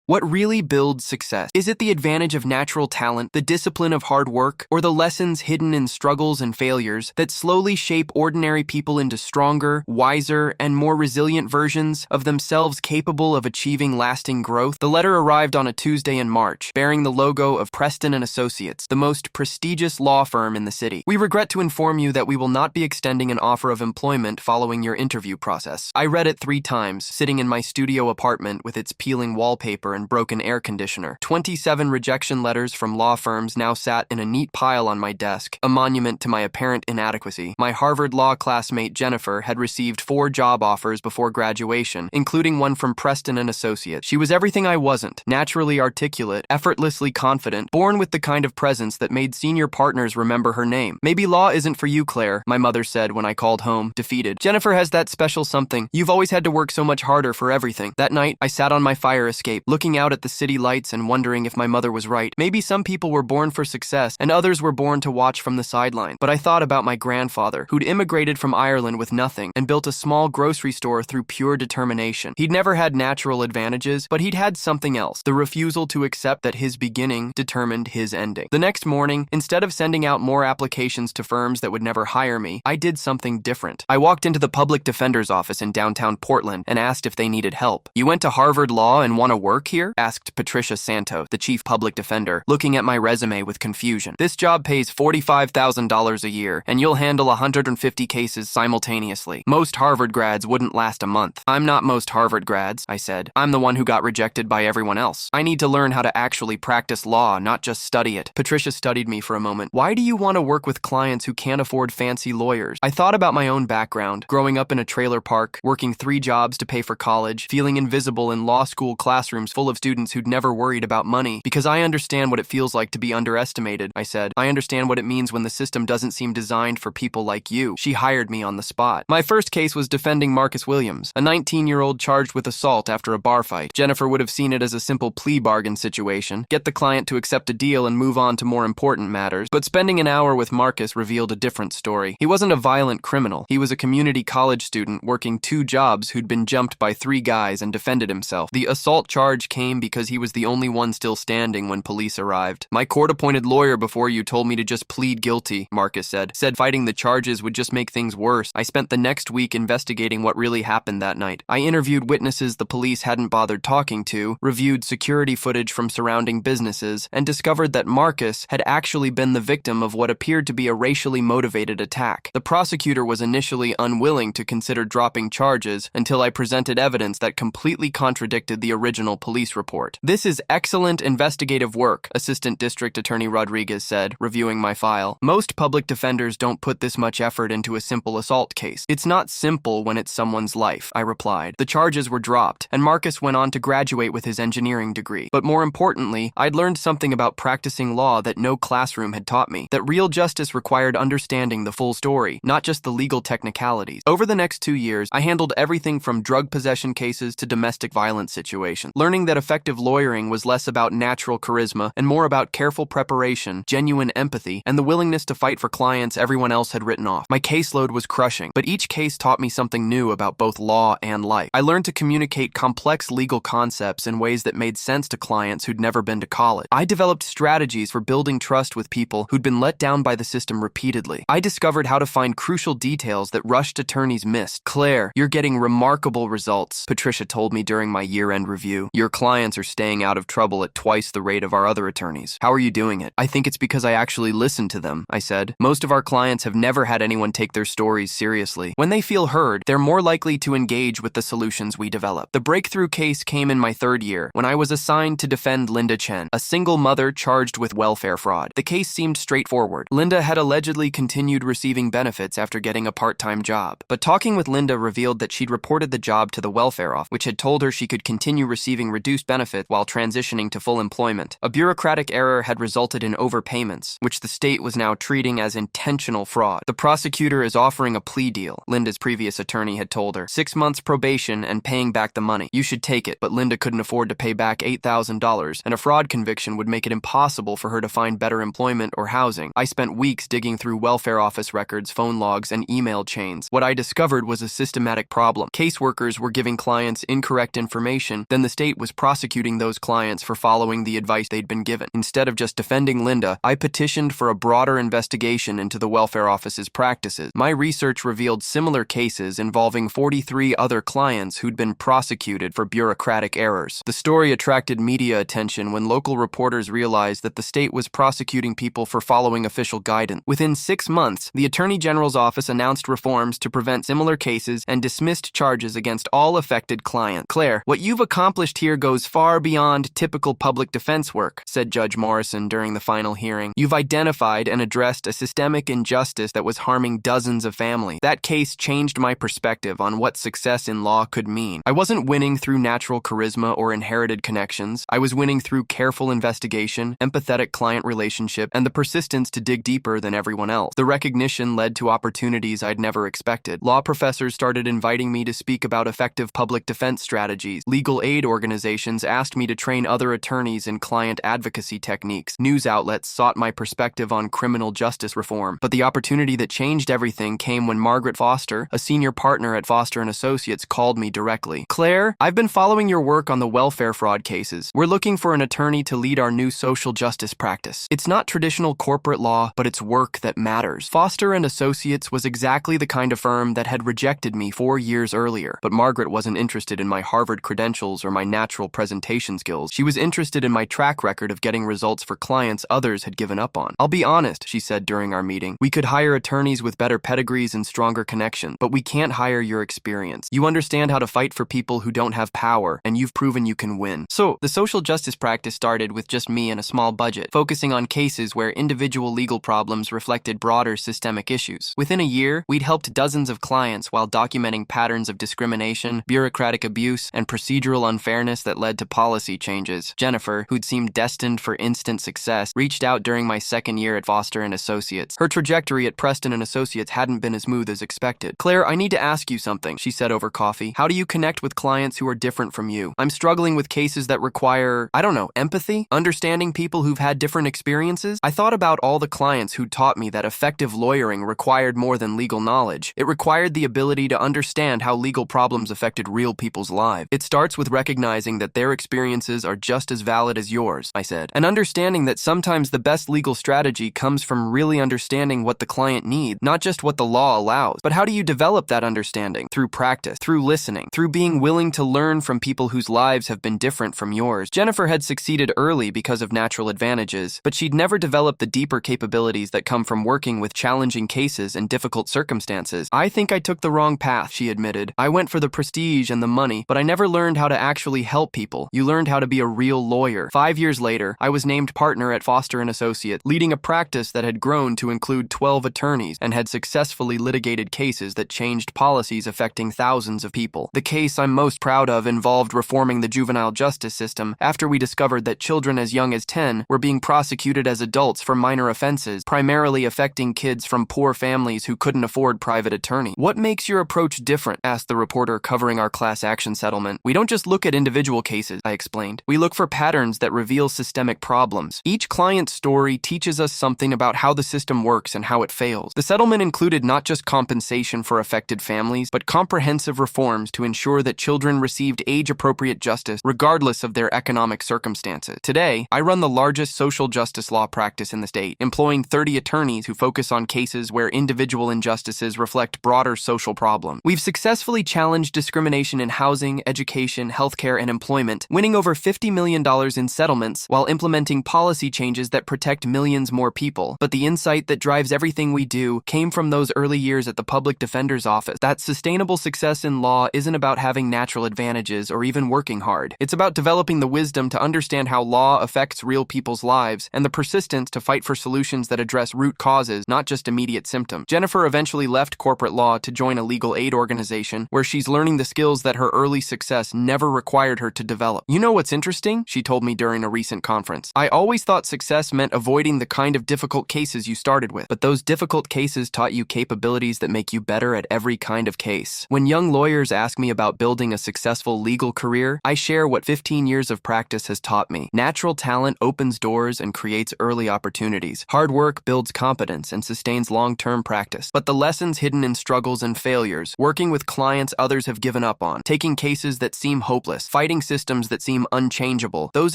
What really builds success? Is it the advantage of natural talent, the discipline of hard work, or the lessons hidden in struggles and failures that slowly shape ordinary people into stronger, wiser, and more resilient versions of themselves capable of achieving lasting growth? The letter arrived on a Tuesday in March, bearing the logo of Preston & Associates, the most prestigious law firm in the city. We regret to inform you that we will not be extending an offer of employment following your interview process. I read it 3 times, sitting in my studio apartment with its peeling wallpaper and broken air conditioner. 27 rejection letters from law firms now sat in a neat pile on my desk, a monument to my apparent inadequacy. My Harvard law classmate Jennifer had received 4 job offers before graduation, including one from Preston & Associates. She was everything I wasn't: naturally articulate, effortlessly confident, born with the kind of presence that made senior partners remember her name. "Maybe law isn't for you, Claire," my mother said when I called home, defeated. "Jennifer has that special something. You've always had to work so much harder for everything." That night, I sat on my fire escape, looking out at the city lights and wondering if my mother was right. Maybe some people were born for success and others were born to watch from the sideline. But I thought about my grandfather, who'd immigrated from Ireland with nothing and built a small grocery store through pure determination. He'd never had natural advantages, but he'd had something else: the refusal to accept that his beginning determined his ending. The next morning, instead of sending out more applications to firms that would never hire me, I did something different. I walked into the public defender's office in downtown Portland and asked if they needed help. "You went to Harvard Law and want to work here?" asked Patricia Santo, the chief public defender, looking at my resume with confusion. "This job pays $45,000 a year, and you'll handle 150 cases simultaneously. Most Harvard grads wouldn't last a month." "I'm not most Harvard grads," I said. "I'm the one who got rejected by everyone else. I need to learn how to actually practice law, not just study it." Patricia studied me for a moment. "Why do you want to work with clients who can't afford fancy lawyers?" I thought about my own background, growing up in a trailer park, working 3 jobs to pay for college, feeling invisible in law school classrooms full of students who'd never worried about money. "Because I understand what it feels like to be underestimated," I said. "I understand what it means when the system doesn't seem designed for people like you." She hired me on the spot. My first case was defending Marcus Williams, a 19-year-old charged with assault after a bar fight. Jennifer would have seen it as a simple plea bargain situation: get the client to accept a deal and move on to more important matters. But spending an hour with Marcus revealed a different story. He wasn't a violent criminal. He was a community college student working 2 jobs who'd been jumped by 3 guys and defended himself. The assault charge came because he was the only one still standing when police arrived. "My court-appointed lawyer before you told me to just plead guilty," Marcus said. "Said fighting the charges would just make things worse." I spent the next week investigating what really happened that night. I interviewed witnesses the police hadn't bothered talking to, reviewed security footage from surrounding businesses, and discovered that Marcus had actually been the victim of what appeared to be a racially motivated attack. The prosecutor was initially unwilling to consider dropping charges until I presented evidence that completely contradicted the original police report. "This is excellent investigative work," Assistant District Attorney Rodriguez said, reviewing my file. "Most public defenders don't put this much effort into a simple assault case." "It's not simple when it's someone's life," I replied. The charges were dropped, and Marcus went on to graduate with his engineering degree. But more importantly, I'd learned something about practicing law that no classroom had taught me: that real justice required understanding the full story, not just the legal technicalities. Over the next 2 years, I handled everything from drug possession cases to domestic violence situations, learning that effective lawyering was less about natural charisma and more about careful preparation, genuine empathy, and the willingness to fight for clients everyone else had written off. My caseload was crushing, but each case taught me something new about both law and life. I learned to communicate complex legal concepts in ways that made sense to clients who'd never been to college. I developed strategies for building trust with people who'd been let down by the system repeatedly. I discovered how to find crucial details that rushed attorneys missed. "Claire, you're getting remarkable results," Patricia told me during my year-end review. "Your clients are staying out of trouble at twice the rate of our other attorneys. How are you doing it?" "I think it's because I actually listen to them," I said. "Most of our clients have never had anyone take their stories seriously. When they feel heard, they're more likely to engage with the solutions we develop." The breakthrough case came in my 3rd year, when I was assigned to defend Linda Chen, a single mother charged with welfare fraud. The case seemed straightforward. Linda had allegedly continued receiving benefits after getting a part-time job. But talking with Linda revealed that she'd reported the job to the welfare office, which had told her she could continue receiving reduced benefits while transitioning to full employment. A bureaucratic error had resulted in overpayments, which the state was now treating as intentional fraud. "The prosecutor is offering a plea deal," Linda's previous attorney had told her. 6 months probation and paying back the money. "You should take it." But Linda couldn't afford to pay back $8,000, and a fraud conviction would make it impossible for her to find better employment or housing. I spent weeks digging through welfare office records, phone logs, and email chains. What I discovered was a systematic problem. Caseworkers were giving clients incorrect information, then the state was prosecuting those clients for following the advice they'd been given. Instead of just defending Linda, I petitioned for a broader investigation into the welfare office's practices. My research revealed similar cases involving 43 other clients who'd been prosecuted for bureaucratic errors. The story attracted media attention when local reporters realized that the state was prosecuting people for following official guidance. Within 6 months, the Attorney General's office announced reforms to prevent similar cases and dismissed charges against all affected clients. "Claire, what you've accomplished here goes far beyond typical public defense work," said Judge Morrison during the final hearing. "You've identified and addressed a systemic injustice that was harming dozens of families. That case changed my perspective on what success in law could mean. I wasn't winning through natural charisma or inherited connections. I was winning through careful investigation, empathetic client relationship, and the persistence to dig deeper than everyone else. The recognition led to opportunities I'd never expected. Law professors started inviting me to speak about effective public defense strategies. Legal aid organizations asked me to train other attorneys in client advocacy techniques. News outlets sought my perspective on criminal justice reform. But the opportunity that changed everything came when Margaret Foster, a senior partner at Foster & Associates, called me directly. "Claire, I've been following your work on the welfare fraud cases. We're looking for an attorney to lead our new social justice practice. It's not traditional corporate law, but it's work that matters." Foster & Associates was exactly the kind of firm that had rejected me 4 years earlier. But Margaret wasn't interested in my Harvard credentials or my natural presentation skills. She was interested in my track record of getting results for clients others had given up on. "I'll be honest," she said during our meeting. "We could hire attorneys with better pedigrees and stronger connections, but we can't hire your experience. You understand how to fight for people who don't have power, and you've proven you can win." So, the social justice practice started with just me and a small budget, focusing on cases where individual legal problems reflected broader systemic issues. Within a year, we'd helped dozens of clients while documenting patterns of discrimination, bureaucratic abuse, and procedural unfairness that led to policy changes. Jennifer, who'd seemed destined for instant success, reached out during my second year at Foster & Associates. Her trajectory at Preston & Associates hadn't been as smooth as expected. "Claire, I need to ask you something," she said over coffee. "How do you connect with clients who are different from you? I'm struggling with cases that require, empathy, understanding people who've had different experiences. I thought about all the clients who taught me that effective lawyering required more than legal knowledge. It required the ability to understand how legal problems affected real people's lives. It starts with recognizing that their experiences are just as valid as yours," I said, "and understanding that sometimes the best legal strategy comes from really understanding what the client needs, not just what the law allows. But how do you develop that understanding? Through practice, through listening, through being willing to learn from people whose lives have been different from yours." Jennifer had succeeded early because of natural advantages, but she'd never developed the deeper capabilities that come from working with challenging cases and difficult circumstances. "I think I took the wrong path," she admitted. "I went for the prestige and the money, but I never learned how to actually help people. You learned how to be a real lawyer." 5 years later, I was named partner at Foster & Associates, leading a practice that had grown to include 12 attorneys and had successfully litigated cases that changed policies affecting thousands of people. The case I'm most proud of involved reforming the juvenile justice system after we discovered that children as young as 10 were being prosecuted as adults for minor offenses, primarily affecting kids from poor families who couldn't afford private attorney. "What makes your approach different?" asked the reporter covering our class action settlement. "We don't just look at individual cases," I explained. "We look for patterns that reveal systemic problems. Each client's story teaches us something about how the system works and how it fails." The settlement included not just compensation for affected families, but comprehensive reforms to ensure that children received age-appropriate justice regardless of their economic circumstances. Today, I run the largest social justice law practice in the state, employing 30 attorneys who focus on cases where individual injustices reflect broader social problems. We've successfully challenged discrimination in housing, education, healthcare, and employment, winning over $50 million in settlements while implementing policy changes that protect millions more people. But the insight that drives everything we do came from those early years at the public defender's office. That sustainable success in law isn't about having natural advantages or even working hard. It's about developing the wisdom to understand how law affects real people's lives and the persistence to fight for solutions that address root causes, not just immediate symptoms. Jennifer eventually left corporate law to join a legal aid organization where she's learning the skills that her early success never required her to develop. "You know what's interesting?" she told me during a recent conference. "I always thought success meant avoiding the kind of difficult cases you started with, but those difficult cases taught you capabilities that make you better at every kind of case." When young lawyers ask me about building a successful legal career, I share what 15 years of practice has taught me. Natural talent opens doors and creates early opportunities. Hard work builds competence and sustains long-term practice. But the lessons hidden in struggles and failures, working with clients others have given up on, taking cases that seem hopeless, fighting systems that seem unchangeable. Those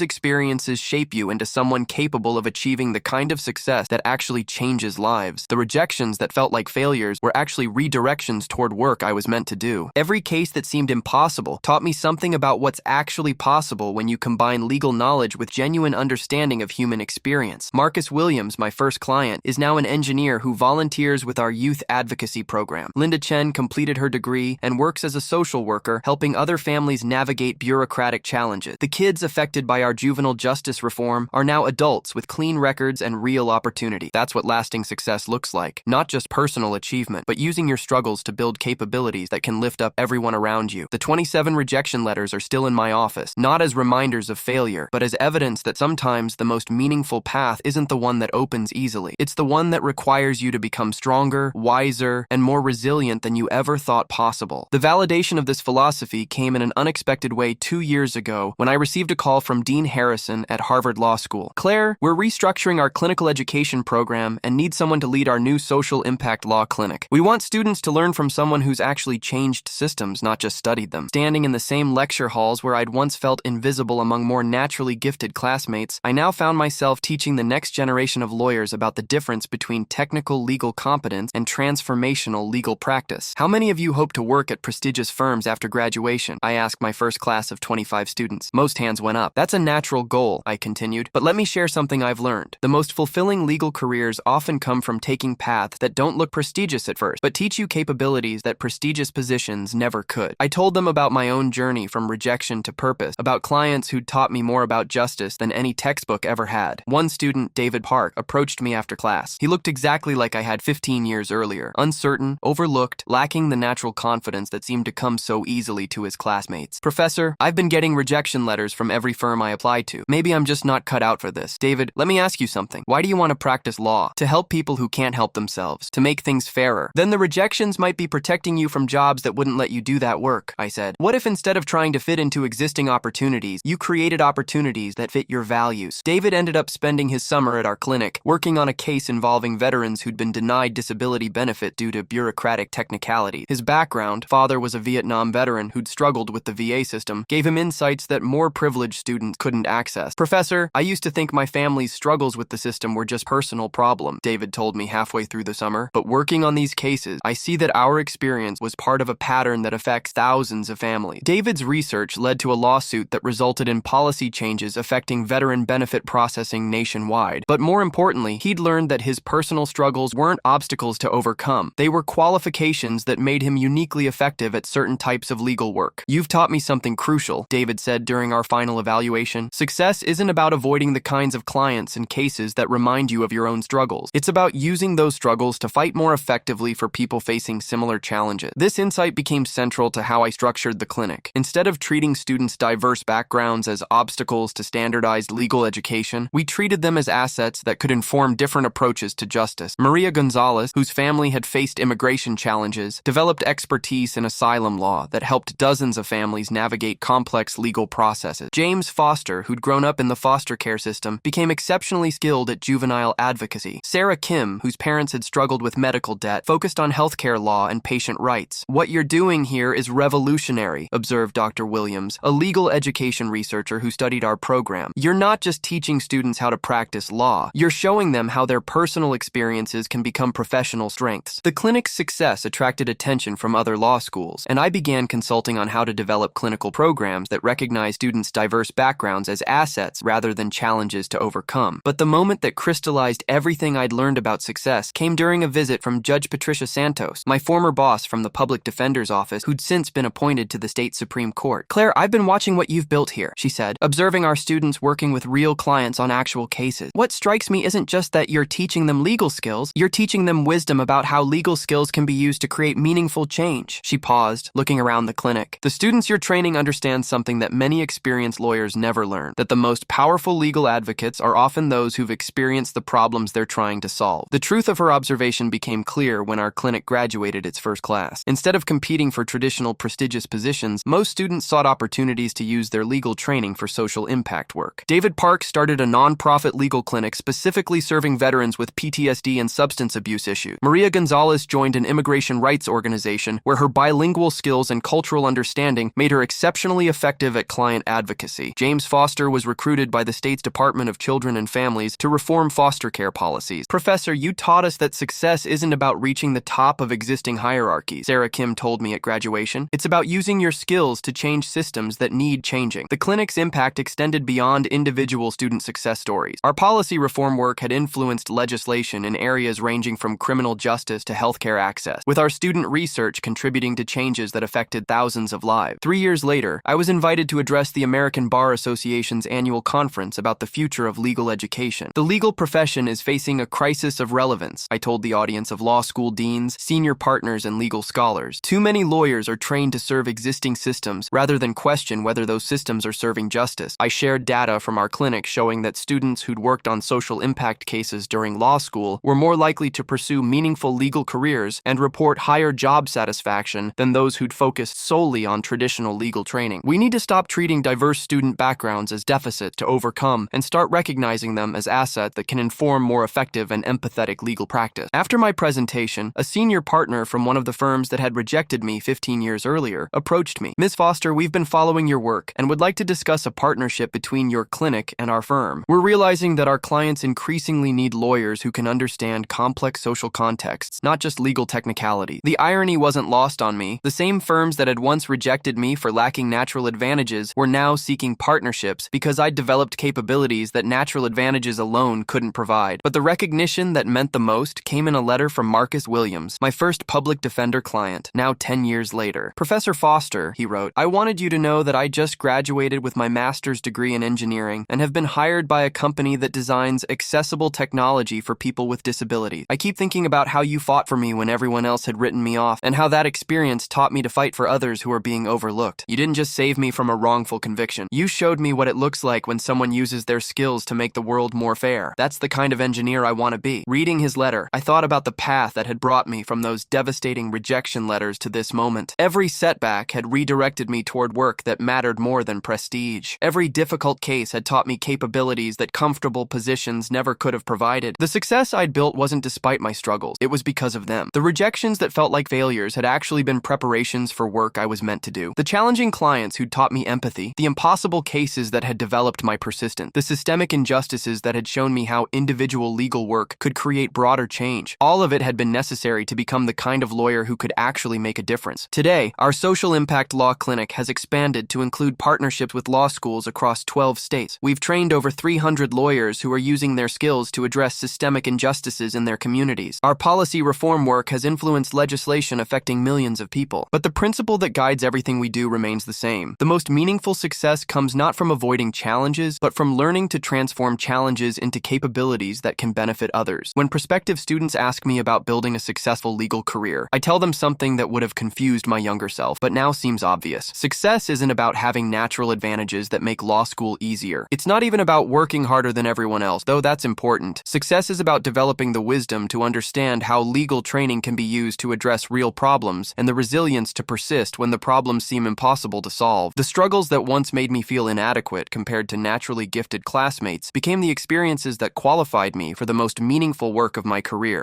experiences shape you into someone capable of achieving the kind of success that actually changes lives. The rejections that felt like failures were actually redirections toward work I was meant to do. Every case that seemed impossible taught me something about what's actually possible when you combine legal knowledge with genuine understanding of human experience. Marcus Williams, my first client, is now an engineer who volunteers with our youth advocacy program. Linda Chen completed her degree and works as a social worker, helping other families navigate bureaucratic challenges. The kids affected by our juvenile justice reform are now adults with clean records and real opportunity. That's what lasting success looks like. Not just personal achievement, but using your struggles to build capabilities that can lift up everyone around you. The 27 rejection letters are still in my office, not as reminders of failure, but as evidence that sometimes the most meaningful path isn't the one that opens easily. It's the one that requires you to become stronger, wiser, and more resilient than you ever thought possible. The validation of this philosophy came in an unexpected way 2 years ago when I received a call from Dean Harrison at Harvard Law School. "Claire, we're restructuring our clinical education program and need someone to lead our new social impact law clinic. We want students to learn from someone who's actually changed systems, not just studied them." Standing in the same lecture halls where I'd once felt invisible among more naturally gifted classmates, I now found myself teaching the next generation of lawyers about the difference between technical legal competence and transformational legal practice. "How many of you hope to work at prestigious firms after graduation?" I asked my first class of 25 students. Most hands went up. "That's a natural goal," I continued, "but let me share something I've learned. The most fulfilling legal careers often come from taking paths that don't look prestigious at first, but teach you capabilities that prestigious positions never could." I told them about my own journey from rejection to purpose, about clients who'd taught me more about justice than any textbook ever had. One student, David Park, approached me after class. He looked exactly like I had 15 years earlier, uncertain, overlooked, lacking the natural confidence that seemed to come so easily to his classmates. "Professor, I've been getting rejection letters from every firm I apply to. Maybe I'm just not cut out for this." "David, let me ask you something. Why do you want to practice law?" "To help people who can't help themselves, to make things fairer." "Then the rejections might be protecting you from jobs that wouldn't let you do that work," I said. "What if instead of trying to fit into existing opportunities, you created opportunities that fit your values?" David ended up spending his summer at our clinic, working on a case involving veterans who'd been denied disability benefit due to bureaucratic technicality. His background, father was a Vietnam veteran who'd struggled with the VA system, gave him insights that more privileged students couldn't access. "Professor, I used to think my family's struggles with the system were just personal problems," David told me halfway through the summer. "But working on these cases, I see that our experience was part of a pattern that affects thousands of families." David's research led to a lawsuit that resulted in policy changes affecting veteran benefit processing nationwide. But more importantly, he'd learned that his personal struggles weren't obstacles to overcome. They were qualifications that made him uniquely effective at certain types of legal work. "You've taught me something crucial," David said during our final evaluation. "Success isn't about avoiding the kinds of clients and cases that remind you of your own struggles. It's about using those struggles to fight more effectively for people facing similar challenges." This insight became central to how I structured the clinic. Instead of treating students' diverse backgrounds as obstacles to standardized legal education, we treated them as assets that could inform different approaches to justice. Maria Gonzalez, whose family had faced immigration challenges, developed expertise in asylum law that helped dozens of families navigate complex legal processes. James Foster, who'd grown up in the foster care system, became exceptionally skilled at juvenile advocacy. Sarah Kim, whose parents had struggled with medical debt, focused on healthcare law and patient rights. "What you're doing here is revolutionary," observed Dr. Williams, a legal education researcher who studied our program. "You're not just teaching students how to practice law, you're showing them how their personal experiences can become professional strengths." The clinic's success attracted attention from other law schools, and I began consulting on how to develop clinical programs that recognize students' diverse backgrounds as assets rather than challenges to overcome. But the moment that crystallized everything I'd learned about success came during a visit from Judge Patricia Santos, my former boss from the Public Defender's Office, who'd since been appointed to the state Supreme Court. "Claire, I've been watching what you've built here," she said, "observing our students working with real clients on actual cases. What strikes me isn't just that you're teaching them legal skills, you're teaching them wisdom about how legal skills can be used to create meaningful change." She paused, looking around the clinic. "The students you're training understand something that many experienced lawyers never learn, that the most powerful legal advocates are often those who've experienced the problems they're trying to solve." The truth of her observation became clear when our clinic graduated its first class. Instead of competing for traditional prestigious positions, most students sought opportunities to use their legal training for social impact work. David Park started a non-profit legal clinic specifically serving veterans with PTSD and substance abuse issues. Maria Gonzalez joined an immigration rights organization where her bilingual skills and cultural understanding made her exceptionally effective effective at client advocacy. James Foster was recruited by the state's Department of Children and Families to reform foster care policies. Professor, you taught us that success isn't about reaching the top of existing hierarchies, Sarah Kim told me at graduation. It's about using your skills to change systems that need changing. The clinic's impact extended beyond individual student success stories. Our policy reform work had influenced legislation in areas ranging from criminal justice to healthcare access, with our student research contributing to changes that affected thousands of lives. 3 years later, I was invited to address the American Bar Association's annual conference about the future of legal education. The legal profession is facing a crisis of relevance, I told the audience of law school deans, senior partners, and legal scholars. Too many lawyers are trained to serve existing systems rather than question whether those systems are serving justice. I shared data from our clinic showing that students who'd worked on social impact cases during law school were more likely to pursue meaningful legal careers and report higher job satisfaction than those who'd focused solely on traditional legal training. We need to stop treating diverse student backgrounds as deficits to overcome and start recognizing them as assets that can inform more effective and empathetic legal practice. After my presentation, a senior partner from one of the firms that had rejected me 15 years earlier approached me. Ms. Foster, we've been following your work and would like to discuss a partnership between your clinic and our firm. We're realizing that our clients increasingly need lawyers who can understand complex social contexts, not just legal technicality. The irony wasn't lost on me. The same firms that had once rejected me for lacking natural advantages were now seeking partnerships because I'd developed capabilities that natural advantages alone couldn't provide. But the recognition that meant the most came in a letter from Marcus Williams, my first public defender client, now 10 years later. Professor Foster, he wrote, I wanted you to know that I just graduated with my master's degree in engineering and have been hired by a company that designs accessible technology for people with disabilities. I keep thinking about how you fought for me when everyone else had written me off and how that experience taught me to fight for others who are being overlooked. You didn't just save me from a wrongful conviction. You showed me what it looks like when someone uses their skills to make the world more fair. That's the kind of engineer I want to be. Reading his letter, I thought about the path that had brought me from those devastating rejection letters to this moment. Every setback had redirected me toward work that mattered more than prestige. Every difficult case had taught me capabilities that comfortable positions never could have provided. The success I'd built wasn't despite my struggles. It was because of them. The rejections that felt like failures had actually been preparations for work I was meant to do. The challenging clients who'd taught me empathy, the impossible cases that had developed my persistence, the systemic injustices that had shown me how individual legal work could create broader change. All of it had been necessary to become the kind of lawyer who could actually make a difference. Today, our social impact law clinic has expanded to include partnerships with law schools across 12 states. We've trained over 300 lawyers who are using their skills to address systemic injustices in their communities. Our policy reform work has influenced legislation affecting millions of people. But the principle that guides everything we do remains the same. The most meaningful success comes not from avoiding challenges, but from learning to transform challenges into capabilities that can benefit others. When prospective students ask me about building a successful legal career, I tell them something that would have confused my younger self, but now seems obvious. Success isn't about having natural advantages that make law school easier. It's not even about working harder than everyone else, though that's important. Success is about developing the wisdom to understand how legal training can be used to address real problems and the resilience to persist when the problems seem impossible to solve. The struggles that once made me feel inadequate compared to naturally gifted classmates became the experiences that qualified me for the most meaningful work of my career.